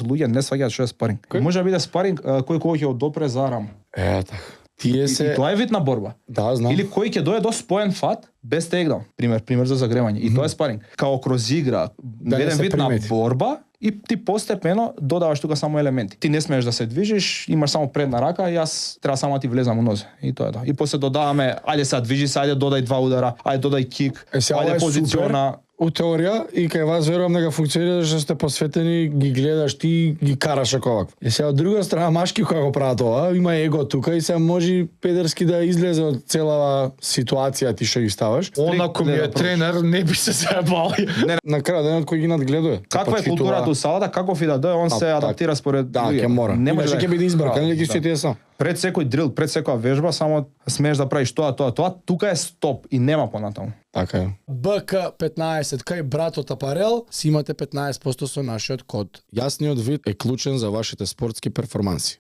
Луѓе не сваќаат што е спаринг. Може да биде спаринг кој ќе одопре за рам. Така. Тие се И тоа е вид на борба. Да, знам. Или кој ќе дое до споен фат без тейкдаун. Пример за загревање. И тоа е спаринг. Као кроз игра, не еден се вид примети. на борба и ти постепено додаваш тука само елементи. Ти не смееш да се движиш, имаш само предна рака и јас треба само да ти влезам у нозе. И тоа е тоа. И после додаваме, ајде сега движи се, ајде додај 2 удара, ајде додај кик, Ова ајде е позициона. У теорија и кај вас верувам дека функционира што сте посветени, ги гледаш ти, ги караш како вакво. И сега од друга страна машки кога го прават ова, има его тука и сега може педерски да излезе од целава ситуација ти што ги ставаш. Онако ми е тренер, не би се заебал. На крај денот кој ги надгледува. Каква е културата у салата, каков и да дое, он се адаптира според Да, ќе мора. Не може ќе биде избран, Да, не ќе да. стои сам. Пред секој дрил, пред секоја вежба, само смееш да правиш тоа, тука е стоп и нема понатаму. Така е. БК15, кај братот Апарел, си имате 15% со нашиот код. Јасниот вид е клучен за вашите спортски перформанси.